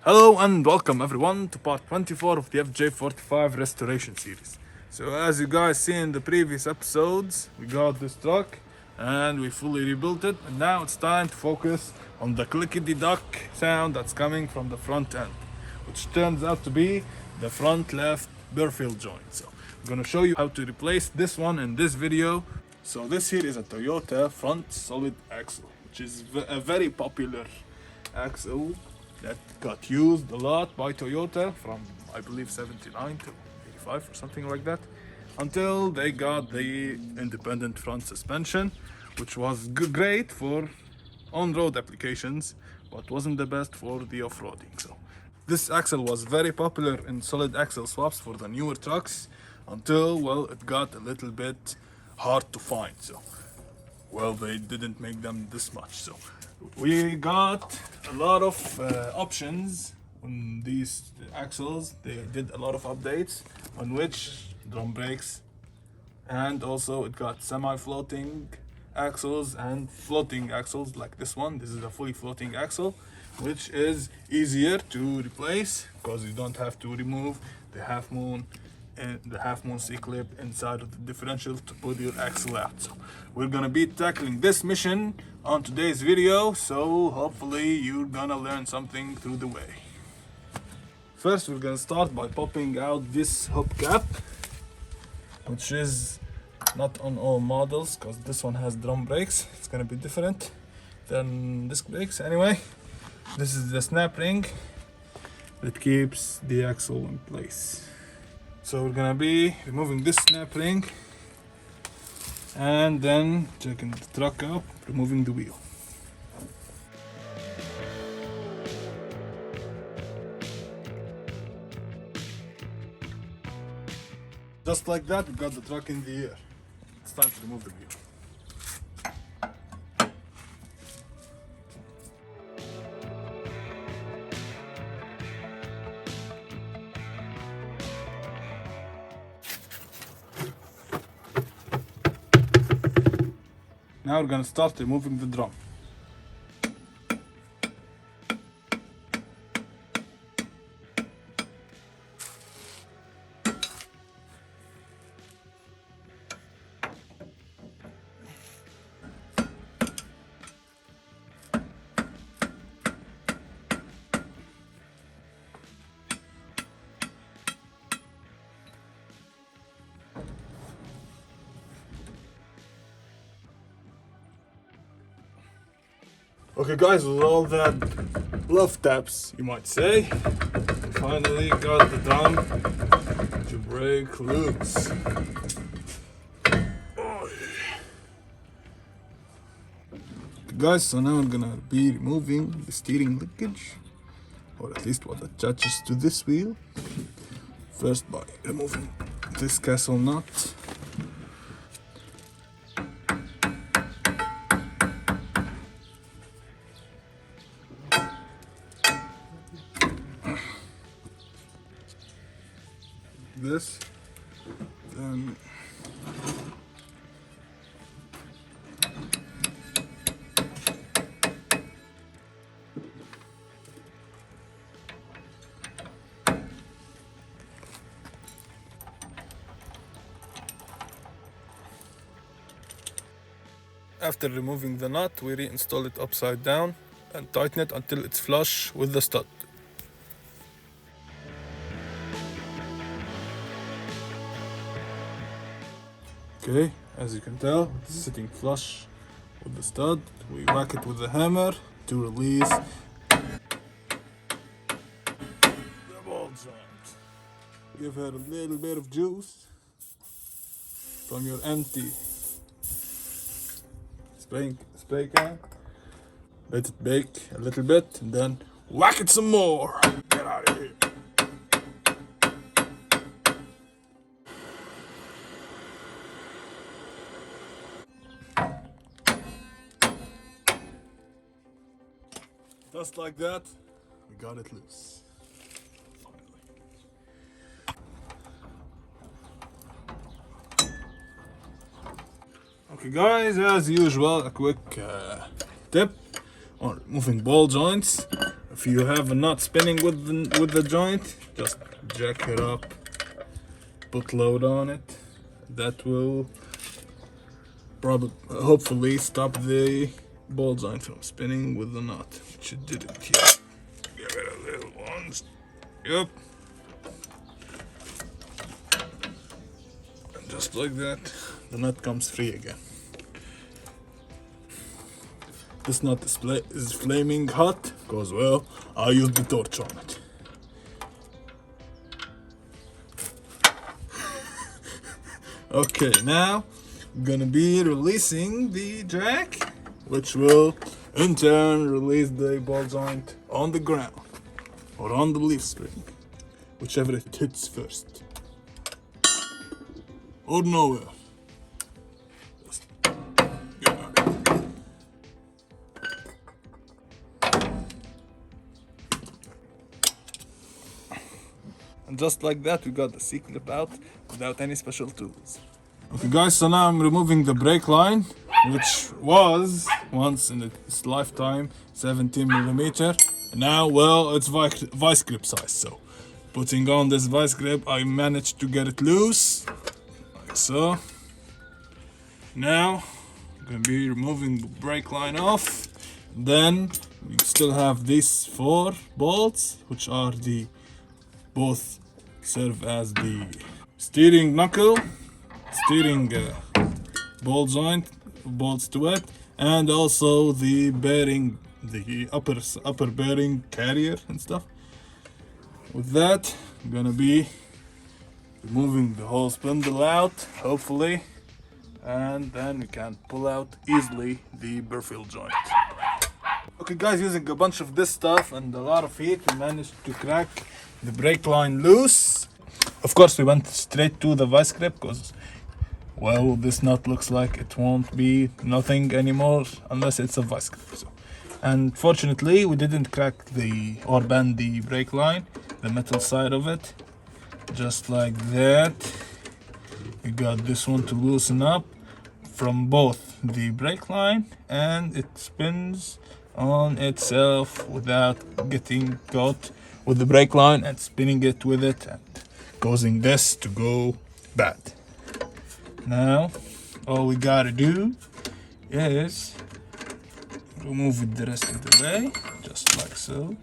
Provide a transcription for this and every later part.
Hello and welcome everyone to part 24 of the FJ45 restoration series. So as you guys see in the previous episodes, we got this truck and we fully rebuilt it, and now it's time to focus on the clickety-duck sound that's coming from the front end, which turns out to be the front left Birfield joint. So I'm gonna show you how to replace this one in this video. So this here is a Toyota front solid axle, which is a very popular axle that got used a lot by Toyota from I believe 79 to 85 or something like that, until they got the independent front suspension, which was great for on-road applications but wasn't the best for the off-roading. So this axle was very popular in solid axle swaps for the newer trucks until, well, it got a little bit hard to find. So, well, they didn't make them this much. So we got a lot of options on these axles. They did a lot of updates on which drum brakes, and also it got semi-floating axles and floating axles like this one. This is a fully floating axle, which is easier to replace because you don't have to remove the half moon and the half moon C-clip inside of the differential to put your axle out. So we're gonna be tackling this mission on today's video, so hopefully you're gonna learn something through the way. First, we're gonna start by popping out this hubcap, which is not on all models because this one has drum brakes. It's gonna be different than disc brakes. Anyway, this is the snap ring that keeps the axle in place. So we're gonna be removing this snap ring and then checking the truck up, removing the wheel. Just like that, we got the truck in the air. It's time to remove the wheel. Now we're gonna start removing the drum. Okay guys, with all that love taps, you might say, we finally got the drum to break loose. Oh, yeah. Okay guys, so now I'm gonna be removing the steering linkage, or at least what attaches to this wheel. First by removing this castle nut. This, then after removing the nut, we reinstall it upside down and tighten it until it's flush with the stud. Okay, as you can tell, it's sitting flush with the stud. We whack it with a hammer to release the ball joint. Give her a little bit of juice from your empty spray can. Let it bake a little bit and then whack it some more. Get out of here. Just like that, we got it loose. Okay guys, as usual, a quick tip on removing ball joints. if you have a nut spinning with the joint, just jack it up, put load on it. That will hopefully stop the ball joint from spinning with the nut, which it didn't here. Give it a little ones. Yep. And just like that, the nut comes free again. This nut is flaming hot because, well, I used the torch on it. Okay, now I'm gonna be releasing the jack, which will in turn release the ball joint on the ground or on the leaf spring, whichever it hits first. Or nowhere. Just get out. And just like that, we got the C-clip out without any special tools. Okay guys, so now I'm removing the brake line, which was once in its lifetime 17mm. Now, well, it's vice grip size, so putting on this vice grip, I managed to get it loose, like so. Now, I'm gonna be removing the brake line off. Then we still have these 4 bolts, which are both serve as the steering knuckle, steering ball joint, bolts to it, and also the bearing, the upper bearing carrier and stuff. With that, I'm gonna be removing the whole spindle out, hopefully, and then we can pull out easily the Birfield joint. Okay guys, using a bunch of this stuff and a lot of heat, we managed to crack the brake line loose. Of course, we went straight to the vice grip because, well, this nut looks like it won't be nothing anymore unless it's a vice grip. So, and fortunately, we didn't crack or bend the brake line, the metal side of it, just like that. We got this one to loosen up from both the brake line, and it spins on itself without getting caught with the brake line and spinning it with it and causing this to go bad. Now, all we gotta do is remove it the rest of the way, just like so.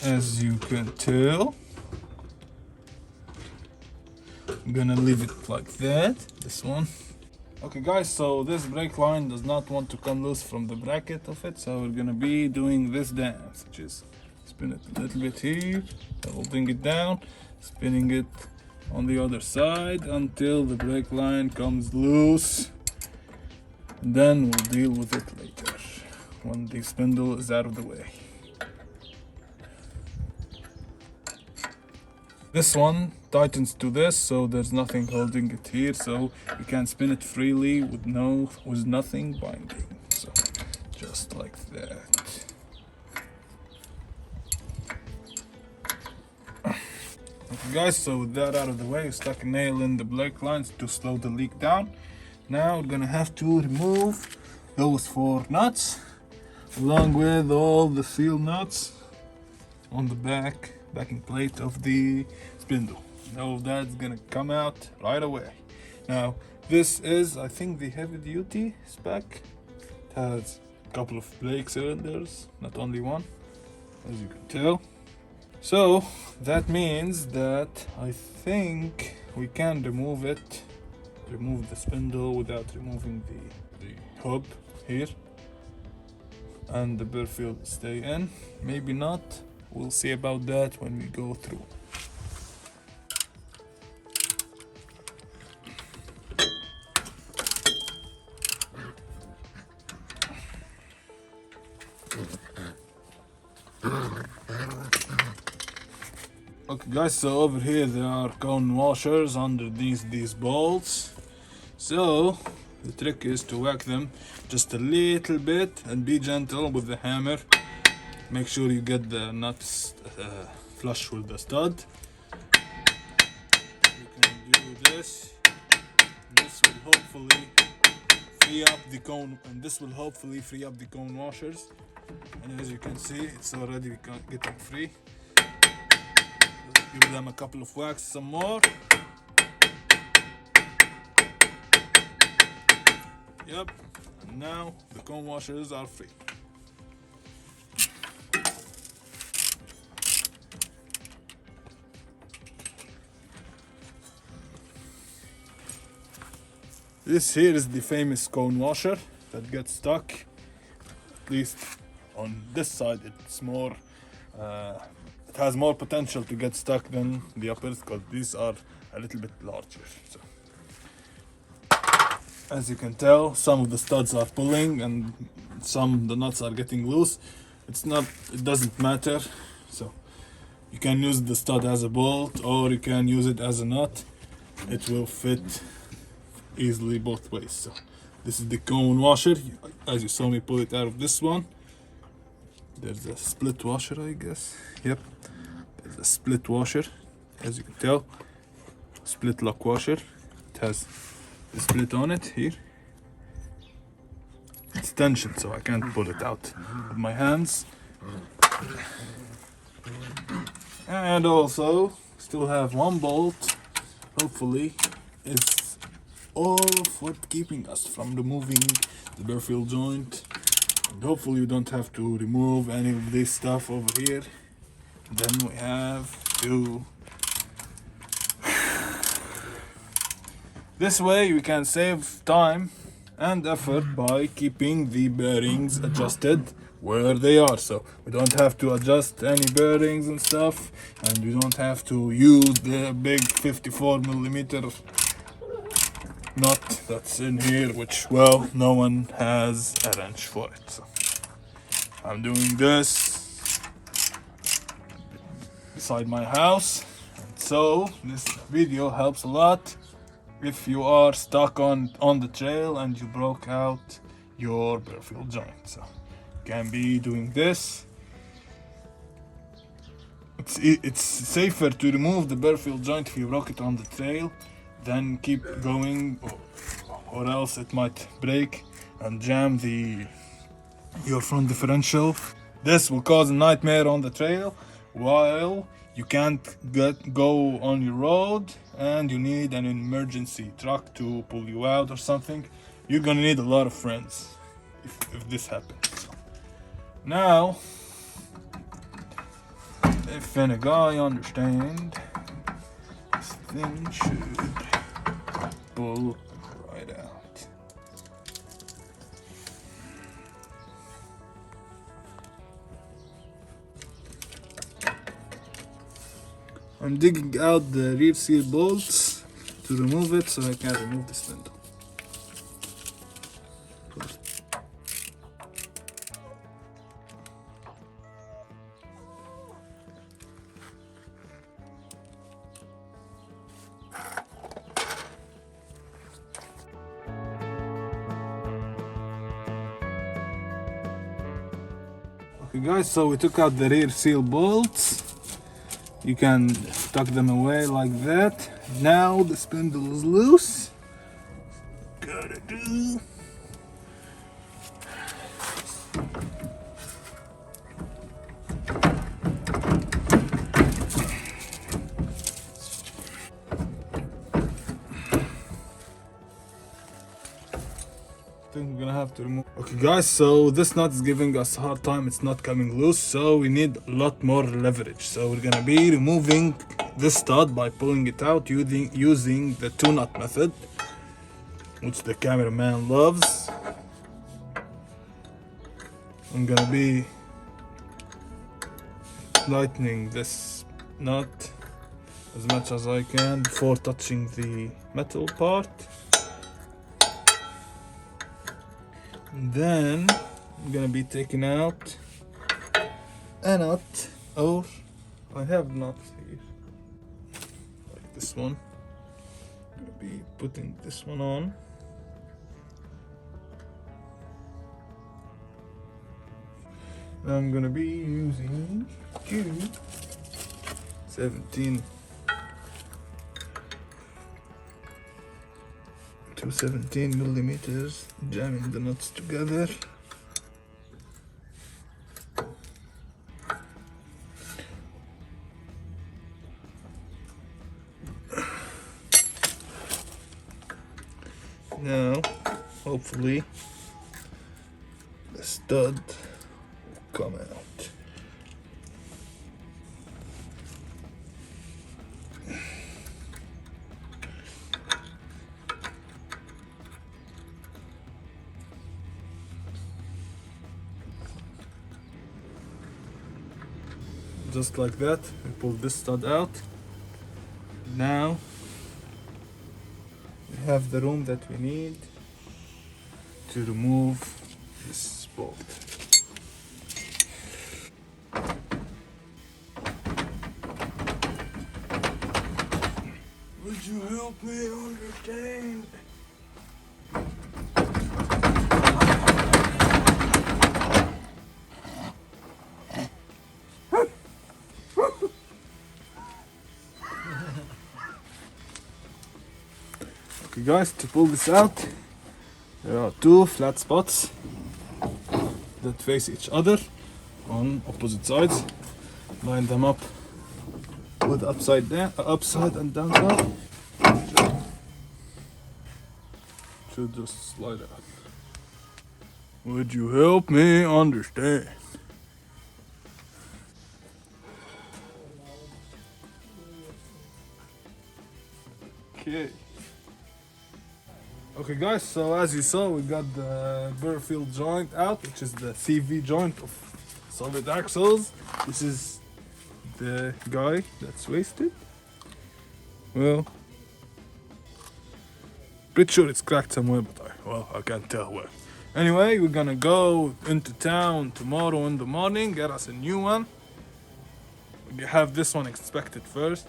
As you can tell, I'm gonna leave it like that, this one. Okay guys, so this brake line does not want to come loose from the bracket of it, so we're gonna be doing this dance, which is spin it a little bit here, holding it down, spinning it on the other side until the brake line comes loose. And then we'll deal with it later, when the spindle is out of the way. This one tightens to this, so there's nothing holding it here, so you can spin it freely with nothing binding. So just like that. Okay guys, so with that out of the way, we stuck a nail in the brake lines to slow the leak down. Now we're gonna have to remove those 4 nuts, along with all the seal nuts on the backing plate of the spindle. All of that's gonna come out right away. Now this is, I think, the heavy duty spec. It has a couple of brake cylinders, not only one, as you can tell. So that means that I think we can remove the spindle without removing the hub here, and the Birfield stay in. Maybe not. We'll see about that when we go through. Okay guys, so over here there are cone washers underneath these bolts. So the trick is to whack them just a little bit and be gentle with the hammer. Make sure you get the nuts flush with the stud. You can do this This will hopefully free up the cone, and this will hopefully free up the cone washers. And as you can see, it's already getting free. Give them a couple of whacks, some more. Yep, and now the cone washers are free. This here is the famous cone washer that gets stuck. At least on this side, it's more. It has more potential to get stuck than the others because these are a little bit larger. So, as you can tell, some of the studs are pulling and the nuts are getting loose. It doesn't matter. So you can use the stud as a bolt or you can use it as a nut. It will fit easily both ways. So this is the cone washer. As you saw me pull it out of this one. There's a split washer, I guess. Yep, there's a split washer, as you can tell. Split lock washer. It has the split on it here. It's tension, so I can't pull it out with my hands. And also, still have one bolt. Hopefully, it's all of what keeping us from removing the Birfield joint. And hopefully you don't have to remove any of this stuff over here. Then we have to... This way we can save time and effort by keeping the bearings adjusted where they are. So we don't have to adjust any bearings and stuff, and we don't have to use the big 54mm nut that's in here, which, well, no one has a wrench for it. So I'm doing this beside my house, and so this video helps a lot if you are stuck on the trail and you broke out your Birfield joint. So you can be doing this. It's safer to remove the Birfield joint if you broke it on the trail than keep going, or else it might break and jam your front differential. This will cause a nightmare on the trail while you can't go on your road and you need an emergency truck to pull you out or something. You're gonna need a lot of friends if this happens. Now, if any guy understand, this thing should pull right out. I'm digging out the rear seal bolts to remove it so I can remove the spindle. Okay guys, so we took out the rear seal bolts. You can tuck them away like that. Now the spindle is loose. Gotta do. I think we're gonna have to remove. Okay guys, so this nut is giving us a hard time. It's not coming loose, so we need a lot more leverage. So we're gonna be removing this stud by pulling it out using the two nut method, which the cameraman loves. I'm gonna be lightening this nut as much as I can before touching the metal part. And then I'm gonna be taking out a nut, or I have nuts here, like this one. I'm gonna be putting this one on. I'm gonna be using 17 to 17 millimeters, jamming the nuts together. Now, hopefully, the stud will come out. Just like that, we pull this stud out. Now we have the room that we need to remove this bolt. Would you help me understand? Okay guys, to pull this out, there are two flat spots that face each other on opposite sides. Line them up with upside and downside. Should just slide out. Would you help me understand? Okay. Okay guys, so as you saw, we got the Birfield joint out, which is the CV joint of solid axles. This is the guy that's wasted. Well, pretty sure it's cracked somewhere, but I can't tell where. Anyway, we're gonna go into town tomorrow in the morning, get us a new one. We have this one inspected first,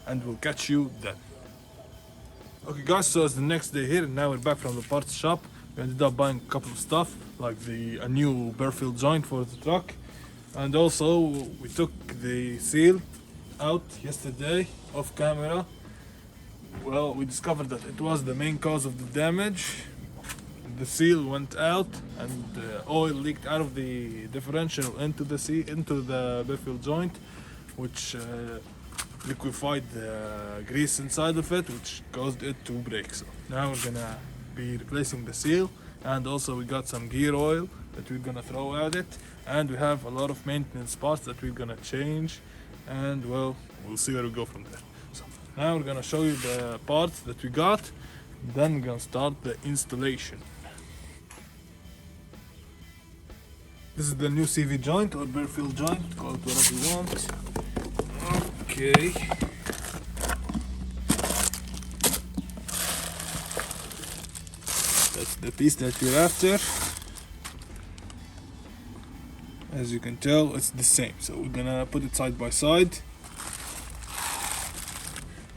and we'll catch you then. Okay guys, so it's the next day here, and now we're back from the parts shop. We ended up buying a couple of stuff, like a new Birfield joint for the truck. And also, we took the seal out yesterday, off camera. Well, we discovered that it was the main cause of the damage. The seal went out, and oil leaked out of the differential into the Birfield joint, which liquefied the grease inside of it, which caused it to break. So now we're gonna be replacing the seal, and also we got some gear oil that we're gonna throw at it, and we have a lot of maintenance parts that we're gonna change, and well, we'll see where we go from there. So now we're gonna show you the parts that we got, then we're gonna start the installation. This is the new CV joint or Birfield joint, call it whatever you want. Okay. That's the piece that we're after. As you can tell, it's the same. So we're gonna put it side by side.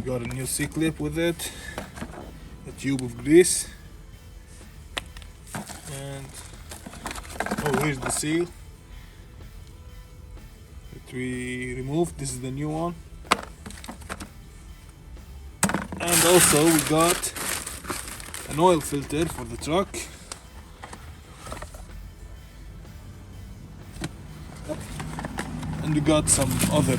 Got a new C-clip with it, a tube of grease, and oh, here's the seal that we removed. This is the new one. And also we got an oil filter for the truck. And we got some other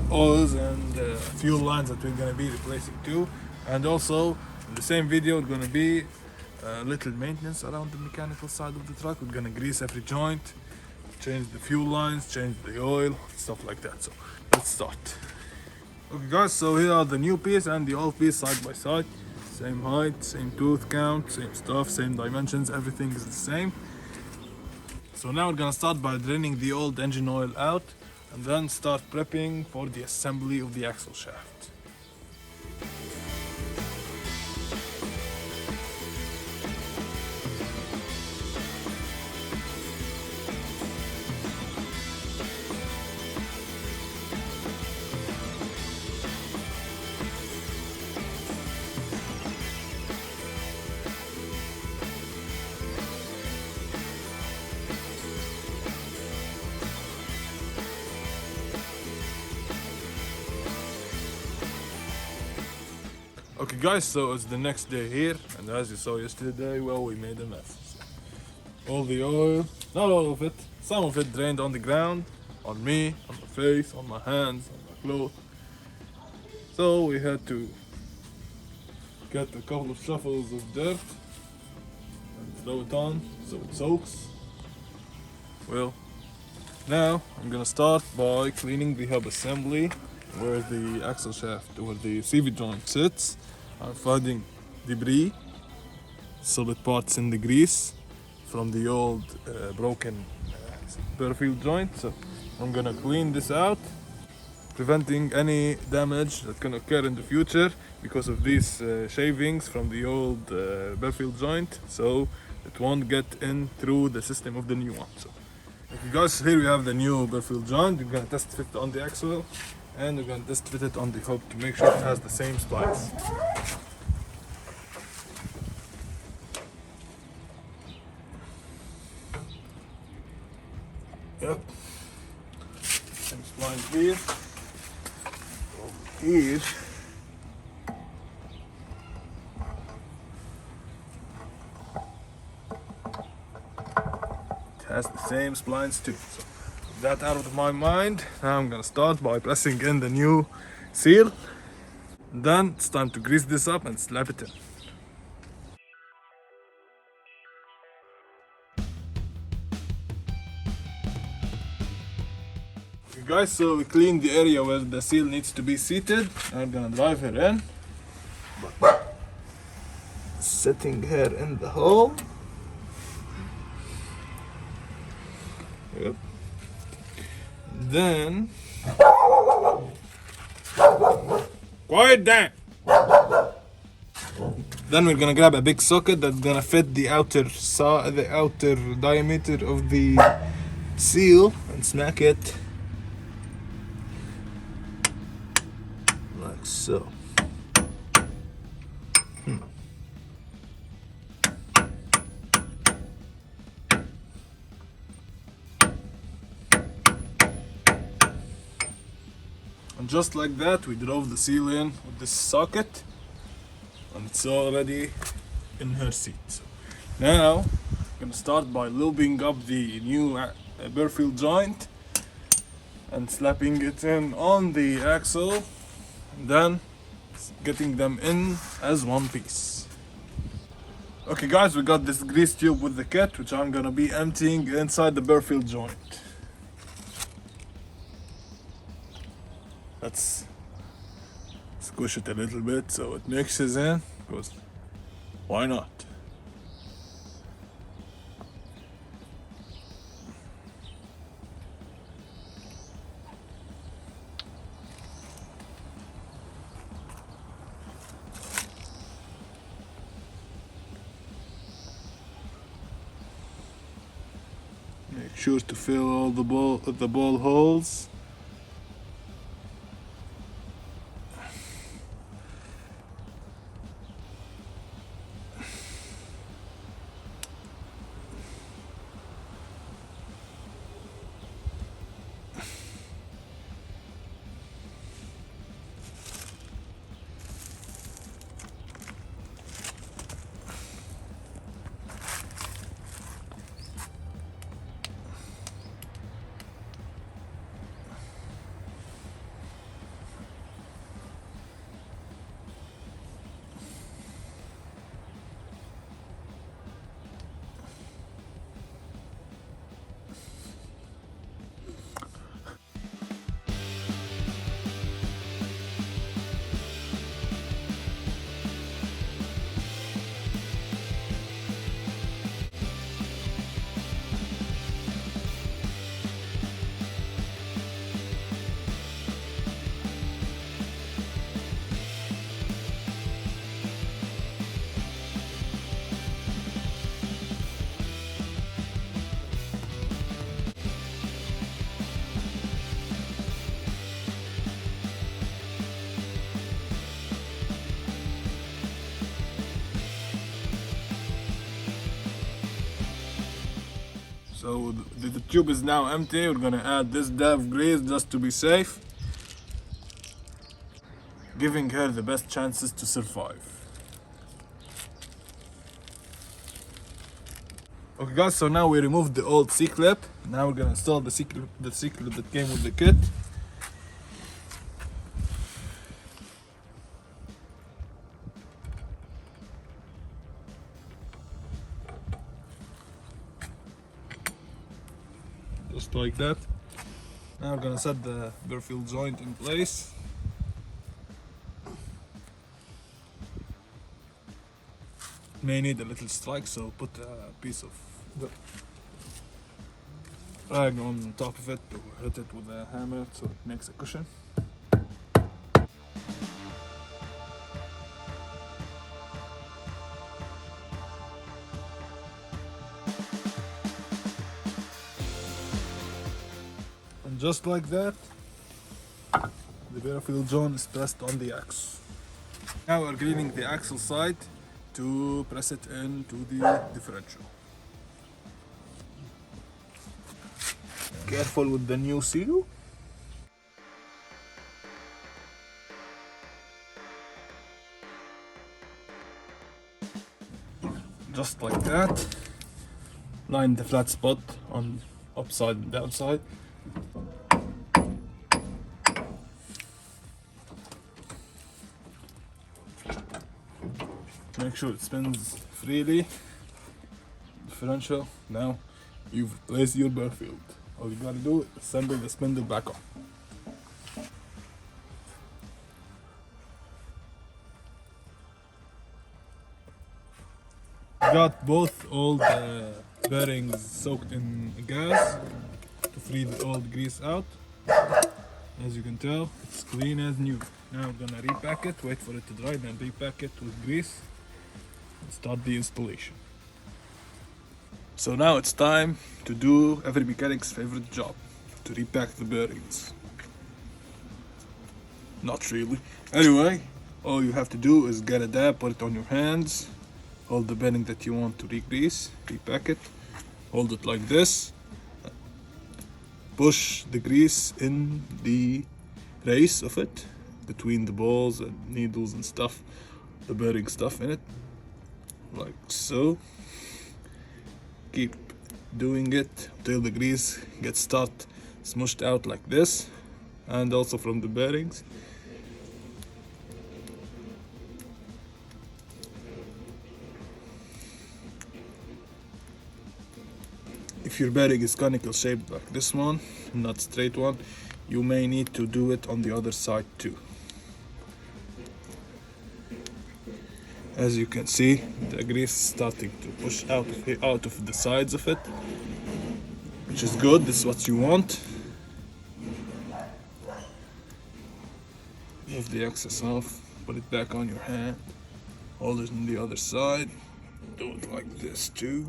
oils and fuel lines that we're gonna be replacing too. And also in the same video we're gonna be little maintenance around the mechanical side of the truck. We're gonna grease every joint, change the fuel lines, change the oil, stuff like that. So let's start. Okay guys, so here are the new piece and the old piece side by side. Same height, same tooth count, same stuff, same dimensions, everything is the same. So now we're gonna start by draining the old engine oil out, and then start prepping for the assembly of the axle shaft. Okay guys, so it's the next day here, and as you saw yesterday, well, we made a mess. All the oil, not all of it, some of it drained on the ground, on me, on my face, on my hands, on my clothes. So we had to get a couple of shovels of dirt and throw it on so it soaks. Well, now I'm gonna start by cleaning the hub assembly where the axle shaft or the CV joint sits. I'm finding debris, solid parts in the grease from the old broken Birfield joint. So I'm gonna clean this out, preventing any damage that can occur in the future because of these shavings from the old Birfield joint, so it won't get in through the system of the new one. So, okay guys, here we have the new Birfield joint. We're gonna test fit on the axle, and we're gonna test fit it on the hub to make sure it has the same splice. Yep. Same splice here. Over here. It has the same splines too. So with that out of my mind, now I'm gonna start by pressing in the new seal. Then it's time to grease this up and slap it in. Okay guys, so we cleaned the area where the seal needs to be seated. I'm gonna drive her in. Sitting her in the hole. Yep. Then quiet down. Then we're gonna grab a big socket that's gonna fit the outer diameter of the seal and smack it like so. And just like that, we drove the seal in with this socket, and it's already in her seat. So now, I'm gonna start by lubing up the new Birfield joint and slapping it in on the axle, and then getting them in as one piece. Okay guys, we got this grease tube with the kit, which I'm gonna be emptying inside the Birfield joint. Let's squish it a little bit so it mixes in, because why not? Make sure to fill all the ball holes. So the tube is now empty. We're gonna add this dab grease just to be safe. giving her the best chances to survive. Okay guys, so now we removed the old C-clip. Now we're gonna install the C-clip that came with the kit. Just like that. Now we're gonna set the Birfield joint in place. May need a little strike, so put a piece of the rag on top of it to hit it with a hammer so it makes a cushion. And just like that, the Birfield joint is pressed on the axle. Now we're cleaning the axle side to press it into the differential. Careful with the new seal. Just like that. Line the flat spot on upside and downside. Make sure it spins freely. Differential. Now you've placed your Birfield. All you gotta do is assemble the spindle back on. Got both old bearings soaked in gas to free the old grease out. As you can tell, it's clean as new. Now I'm gonna repack it, wait for it to dry, then repack it with grease and start the installation. So now it's time to do every mechanic's favorite job, to repack the bearings. Not really. Anyway, all you have to do is get a dab, put it on your hands, hold the bearing that you want to re-grease, repack it, hold it like this, push the grease in the race of it, between the balls and needles and stuff, the bearing stuff in it, like so. Keep doing it until the grease gets start smushed out like this, and also from the bearings. If your bearing is conical shaped like this one, not straight one, you may need to do it on the other side too. As you can see, the grease is starting to push out of the sides of it, which is good. This is what you want. Move the excess off, put it back on your hand, hold it on the other side, do it like this too.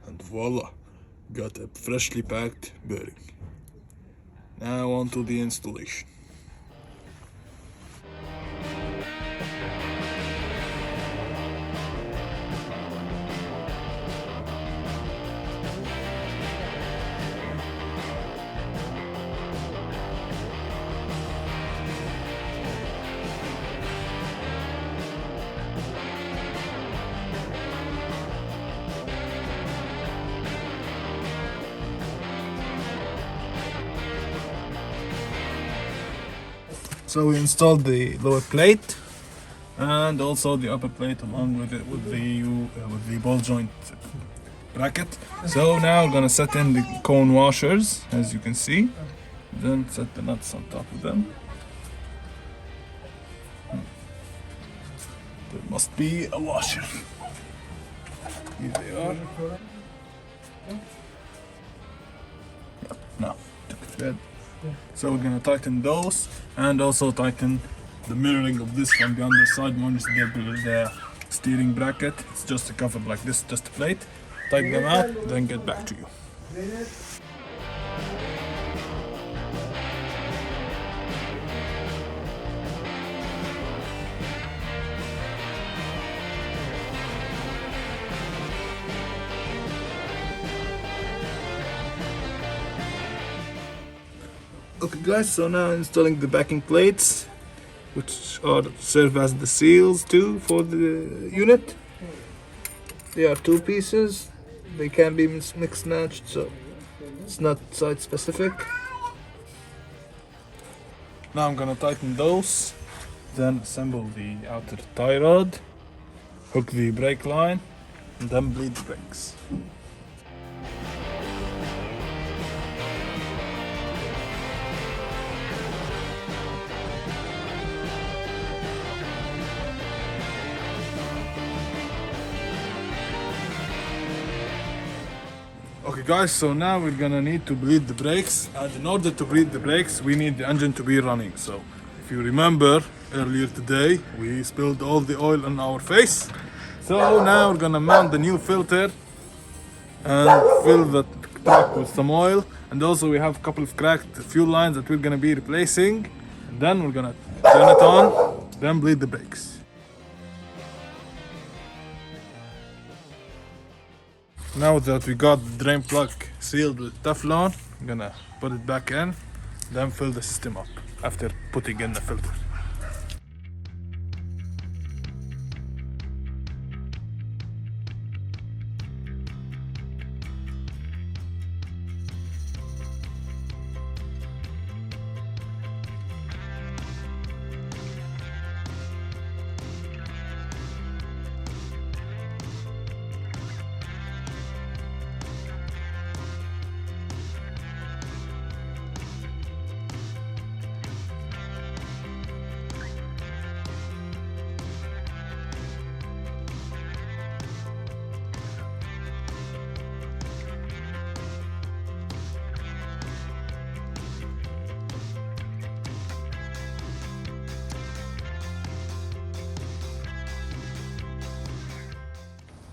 And voila! Got a freshly packed bearing. Now on to the installation. So we installed the lower plate and also the upper plate along with it with the ball joint bracket. So now we're gonna set in the cone washers, as you can see. Then set the nuts on top of them. There must be a washer. Here they are. Now, took it red. So we're gonna tighten those and also tighten the mirroring of this from the underside. One is the steering bracket. It's just a cover like this, just a plate. Tighten them out, then get back to you. Okay guys, so now installing the backing plates, which are serve as the seals too for the unit. They are two pieces. They can be mixed matched, so it's not site specific. Now I'm gonna tighten those, then assemble the outer tie rod, hook the brake line, and then bleed the brakes. Okay guys, so now we're gonna need to bleed the brakes, and in order to bleed the brakes we need the engine to be running. So if you remember earlier today we spilled all the oil on our face, so now we're gonna mount the new filter and fill the truck with some oil, and also we have a couple of cracked fuel lines that we're gonna be replacing, and then we're gonna turn it on, then bleed the brakes. Now that we got the drain plug sealed with Teflon, I'm gonna put it back in, then fill the system up after putting in the filter.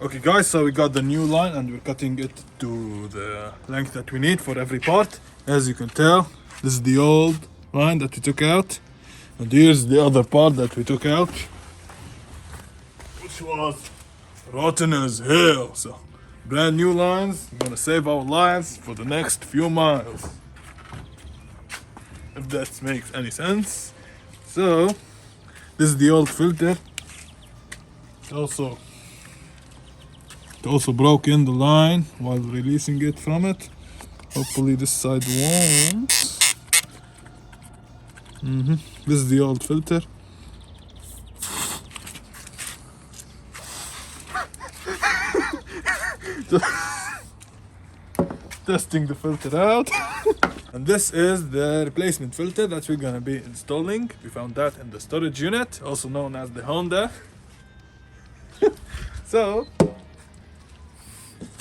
Okay guys, so we got the new line and we're cutting it to the length that we need for every part. As you can tell, this is the old line that we took out, and here's the other part that we took out, which was rotten as hell. So brand new lines, gonna save our lives for the next few miles, if that makes any sense. So this is the old filter. It also broke in the line while releasing it from it. Hopefully this side won't. This is the old filter. Testing the filter out. And this is the replacement filter that we're gonna be installing. We found that in the storage unit, also known as the Honda. So,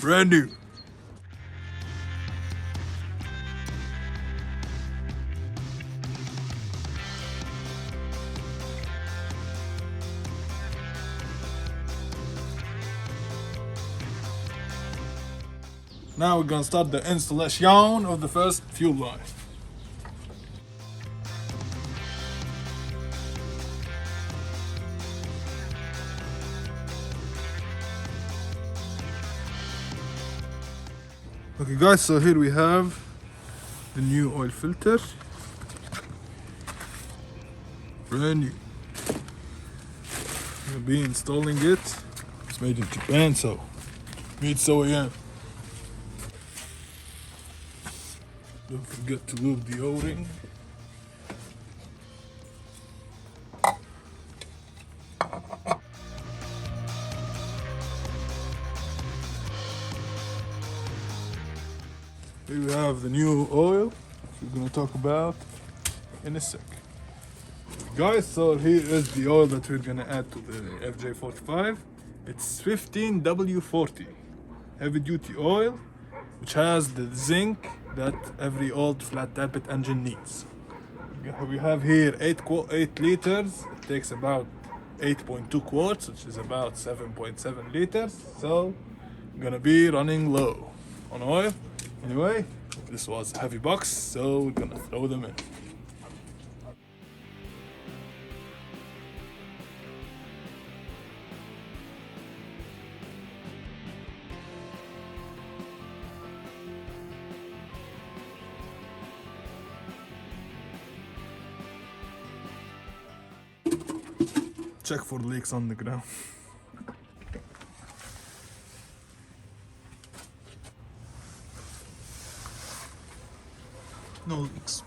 brand new. Now we're gonna start the installation of the first fuel line. Okay guys, so here we have the new oil filter. Brand new. We'll be installing it. It's made in Japan, so meets OEM. Don't forget to lube the O-ring. Here we have the new oil, which we're gonna talk about in a sec. Guys, so here is the oil that we're gonna add to the FJ45. It's 15W40 heavy duty oil, which has the zinc that every old flat tappet engine needs. We have here 8 liters. It takes about 8.2 quarts, which is about 7.7 liters. So I'm gonna be running low on oil. Anyway, this was a heavy box, so we're gonna throw them in. check for leaks on the ground. No leaks.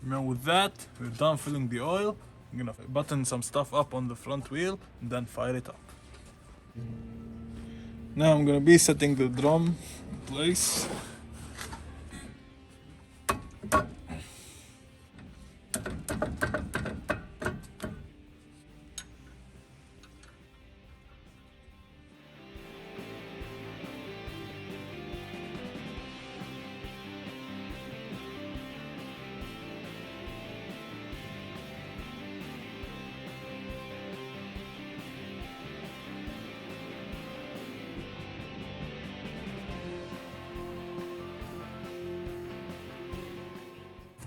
Now with that, we're done filling the oil. I'm gonna button some stuff up on the front wheel and then fire it up. Now I'm gonna be setting the drum in place.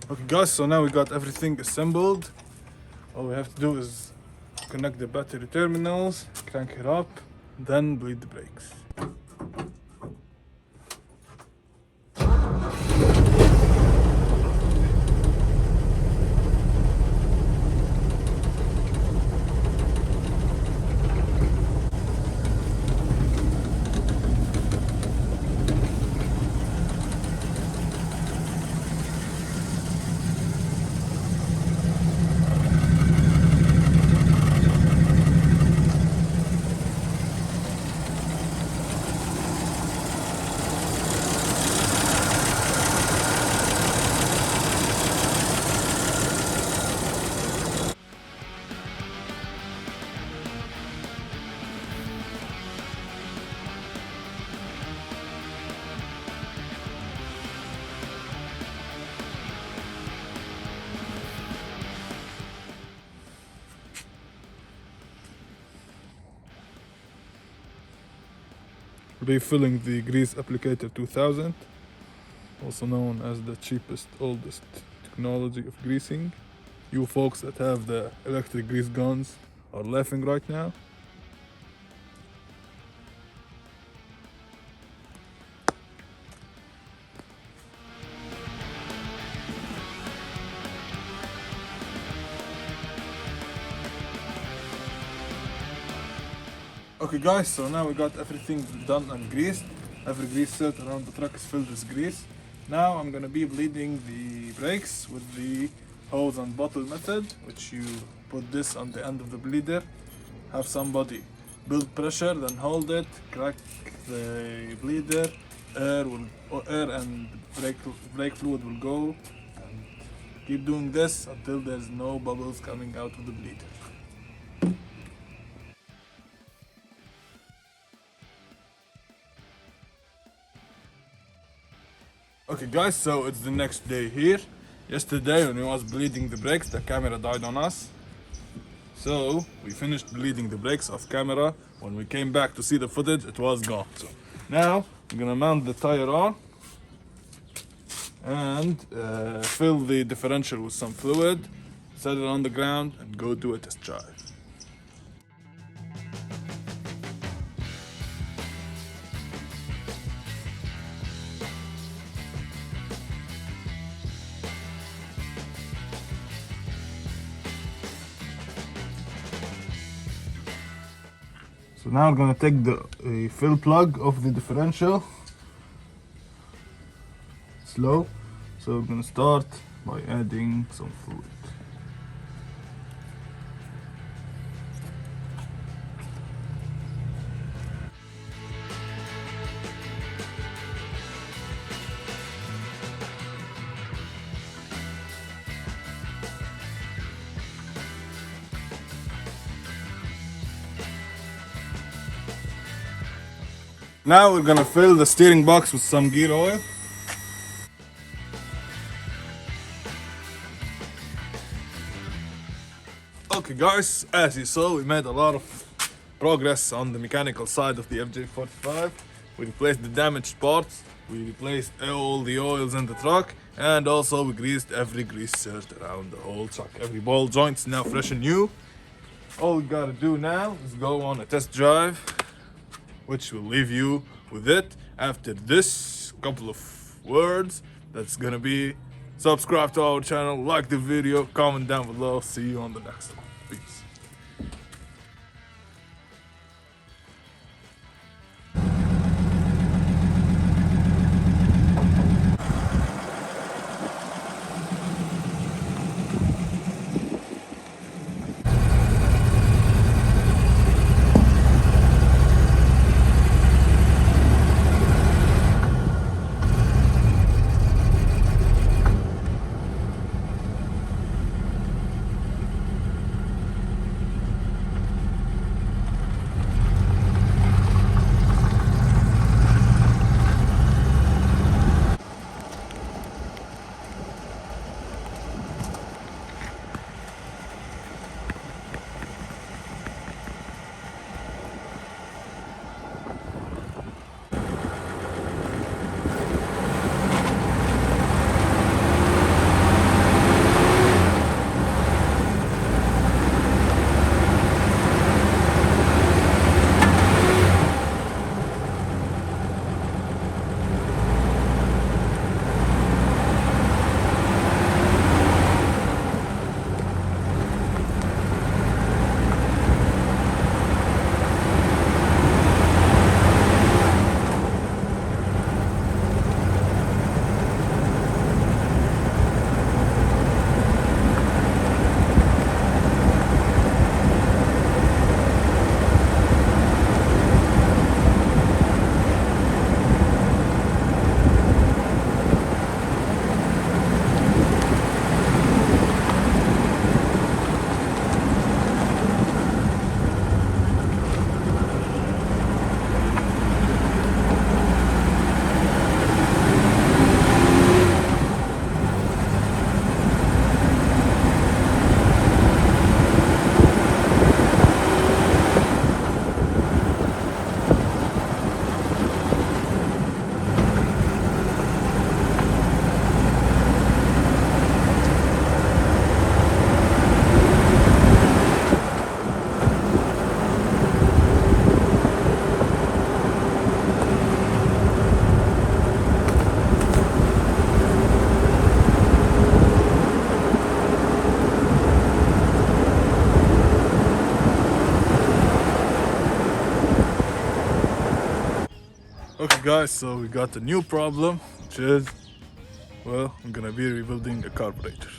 Okay guys, so now we got everything assembled. All we have to do is connect the battery terminals, crank it up, then bleed the brakes. Refilling the grease applicator 2000, also known as the cheapest, oldest technology of greasing. You folks that have the electric grease guns are laughing right now. Okay guys, so now we got everything done and greased. Every grease set around the truck is filled with grease. Now I'm gonna be bleeding the brakes with the hose and bottle method, which you put this on the end of the bleeder, have somebody build pressure, then hold it, crack the bleeder, air and brake fluid will go, and keep doing this until there's no bubbles coming out of the bleeder. Okay guys, so it's the next day here. Yesterday when we was bleeding the brakes, the camera died on us. So we finished bleeding the brakes off camera. When we came back to see the footage, it was gone. So now I'm gonna mount the tire on and fill the differential with some fluid, set it on the ground and go do a test drive. So now I'm gonna take the fill plug of the differential, slow. So we're gonna start by adding some fluid. Now we're gonna fill the steering box with some gear oil. Okay guys, as you saw, we made a lot of progress on the mechanical side of the FJ45. We replaced the damaged parts, we replaced all the oils in the truck, And also we greased every grease cert around the whole truck. Every ball joint's now fresh and new. All we gotta do now is go on a test drive, which will leave you with it after this couple of words. That's gonna be subscribe to our channel, like the video, comment down below. See you on the next one. Peace. Okay guys, so we got a new problem, which is, well, I'm gonna be rebuilding the carburetor.